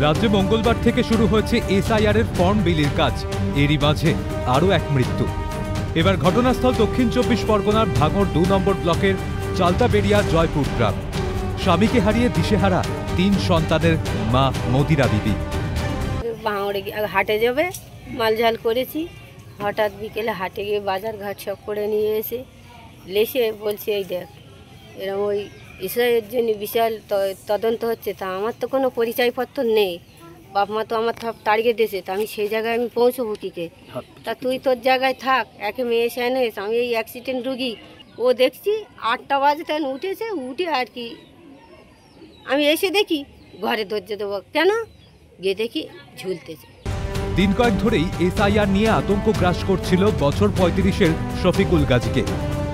রাজ্যে মঙ্গলবার থেকে শুরু হয়েছে এসআইআর এর ফর্ম বিলির কাজ। এরই মাঝে আরও এক মৃত্যু। এবার ঘটনাস্থল দক্ষিণ 24 পরগনার ভাঙড় 2 নম্বর ব্লকের চালতাবেড়িয়া জয়পুর গ্রাম। স্বামীকে হারিয়ে দিশেহারা 3 সন্তানের মা মদিরা বিবি। ভাঙড়ে হাটে যাবে, মালঝাল করেছি, হঠাৎ বিকেলে হাটে গিয়ে বাজার ঘাট সব করে নিয়ে এসে লেসে বলছে এই দেখ এরকম ওই এসআইয়ের জন্য বিশাল তদন্ত হচ্ছে। তা আমার তো কোনো পরিচয়পত্র নেই, বাপ মা তো আমার তাড়িয়ে দিয়েছে, তা আমি সেই জায়গায় আমি পৌঁছবো কীকে? তা তুই তোর জায়গায় থাক, একে মেয়ে এসে আমি এই অ্যাক্সিডেন্ট রুগী। ও দেখছি 8টা বাজে উঠেছে, উঠে আর কি আমি এসে দেখি ঘরে ধরছে দেবো কেন, গিয়ে দেখি ঝুলতেছে। দিন কয়েক ধরেই এসআইআর নিয়ে আতঙ্ক গ্রাস করছিল বছর 35-এর শফিকুল গাজীকে।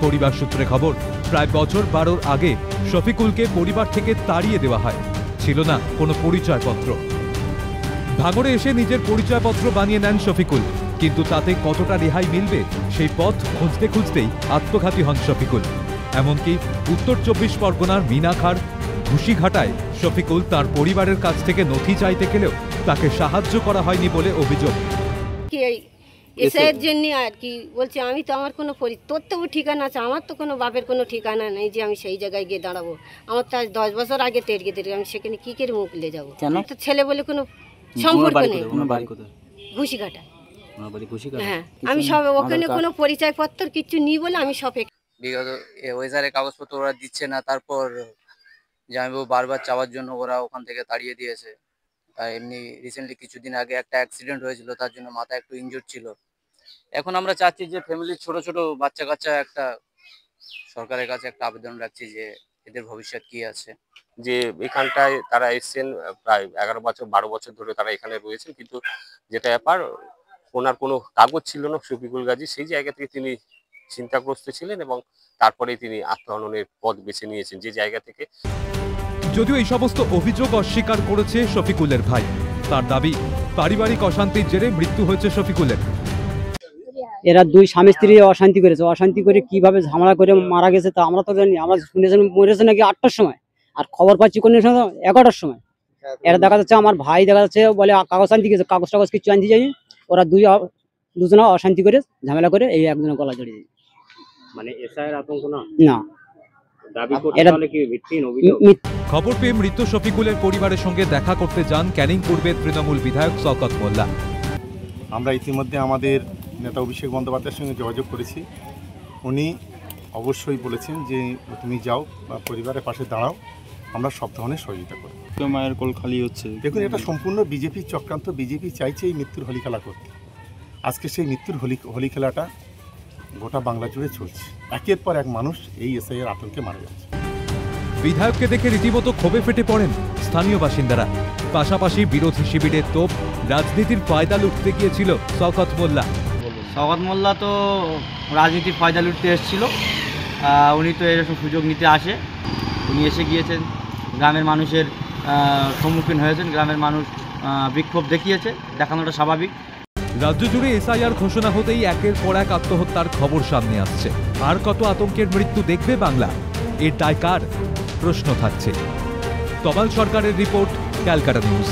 পরিবার সূত্রে খবর, প্রায় বছর 12 আগে শফিকুলকে পরিবার থেকে তাড়িয়ে দেওয়া হয়। ছিল না কোনো পরিচয়পত্র। ভাঙড়ে এসে নিজের পরিচয়পত্র বানিয়ে নেন শফিকুল, কিন্তু তাতে কতটা রেহাই মিলবে সেই পথ খুঁজতে খুঁজতেই আত্মঘাতী হন শফিকুল। এমনকি উত্তর 24 পরগনার মিনাখার ঘুষিঘাটায় শফিকুল তার পরিবারের কাছ থেকে নথি চাইতে গেলেও তাকে সাহায্য করা হয়নি বলে অভিযোগ। এসআইয়ের জন্য আর কি বলছে, আমি তো আমার কোনো তোর তো ঠিকানা আছে, আমার তো কোনো বাপের কোনো ঠিকানা নেই যে আমি সেই জায়গায় গিয়ে দাঁড়াবো। আমার তো আজ 10 বছর আগে তেড়িয়ে আমি সেখানে কি করে মুখ খুলে যাবো? তো ছেলে বলে কোনো সম্পর্ক নেই। ঘুষিঘাটা, হ্যাঁ, আমি সব ওখানে কোনো পরিচয়পত্র কিছু নিই বলে আমি সব বিগত ওয়েজারের কাগজপত্র ওরা দিচ্ছে না, তারপর জামাইবাবু বারবার চাওয়ার জন্য ওরা ওখান থেকে তাড়িয়ে দিয়েছে। আর এমনি রিসেন্টলি কিছুদিন আগে একটা অ্যাক্সিডেন্ট হয়েছিল, তার জন্য মাথা একটু ইনজুর্ড ছিল। এখন আমরা চাচ্ছি যে ফ্যামিলির ছোট ছোট বাচ্চা কাচ্চা একটা সরকারের কাছে একটা আবেদন রাখছি যে এদের ভবিষ্যৎ কি আছে। যে এখানটায় তারা এসছেন প্রায় 11 বছর 12 বছর ধরে তারা এখানে রয়েছেন, কিন্তু যেটা ব্যাপার ওনার কোনো কাগজ ছিল না শফিকুল গাজী। সেই জায়গা থেকে তিনি চিন্তাগ্রস্ত ছিলেন এবং তারপরেই তিনি আত্মহননের পথ বেছে নিয়েছেন যে জায়গা থেকে। যদিও এই সমস্ত অভিযোগ অস্বীকার করেছে শফিকুলের ভাই। তার দাবি, পারিবারিক অশান্তির জেরে মৃত্যু হয়েছে শফিকুলের। এরা 2 স্বামী স্ত্রী অশান্তি করেছে, অশান্তি করে কিভাবে ঝামেলা করে মারা গেছে তা আমরা তো জানি। আমরা শুনেছি মরেছে নাকি 8টার সময়, আর খবর পাচ্ছি কোন সময় 11টার সময়। এরা দেখা যাচ্ছে আমার ভাই দেখা যাচ্ছে বলে কাগজ আনতে গেছে, কাগজ টাগজ কিছু আনতে যায়নি। ওরা দুজনে অশান্তি করে ঝামেলা করে এই একজনের গলা জড়িয়ে। মানে এসআইয়ের আতঙ্ক না? না, খবর পেয়ে মৃত শফিকুলের পরিবারের সঙ্গে দেখা করতে যান ক্যানিং পূর্বের তৃণমূল বিধায়ক শওকত মোল্লা। আমরা ইতিমধ্যে আমাদের নেতা অভিষেক বন্দ্যোপাধ্যায়ের সঙ্গে যোগাযোগ করেছি। উনি অবশ্যই বলেছেন যে তুমি যাও বা পরিবারের পাশে দাঁড়াও, আমরা সব ধরনের সহযোগিতা করব। মায়ের কোল খালি হচ্ছে। দেখুন, এটা সম্পূর্ণ বিজেপির চক্রান্ত। বিজেপি চাইছে এই মৃত্যুর হোলি খেলা করতে। আজকে সেই মৃত্যুর হোলি খেলাটা গোটা বাংলা জুড়ে চলছে। একের পর এক মানুষ এই এসআইয়ের আতঙ্কে মারা যাচ্ছে। বিধায়ককে দেখে রীতিমতো ক্ষোভে ফেটে পড়েন স্থানীয় বাসিন্দারা। পাশাপাশি বিরোধী শিবিরের তোপ রাজনীতির ফায়দা লুটতে গিয়েছিল শওকত মোল্লা। শওকত মোল্লা তো রাজনীতির ফায়দা লুটতে এসেছিল। উনি তো এরকম সুযোগ নিতে আসে। উনি এসে গিয়েছেন, গ্রামের মানুষের সম্মুখীন হয়েছেন, গ্রামের মানুষ বিক্ষোভ দেখিয়েছে, দেখানোটা স্বাভাবিক। রাজ্য জুড়ে এসআইআর ঘোষণা হতেই একের পর এক আত্মহত্যার খবর সামনে আসছে। আর কত আতঙ্কের মৃত্যু দেখবে বাংলা? এর দায় কার? প্রশ্ন থাকছে। তমাল সরকারের রিপোর্ট, ক্যালকাটা নিউজ।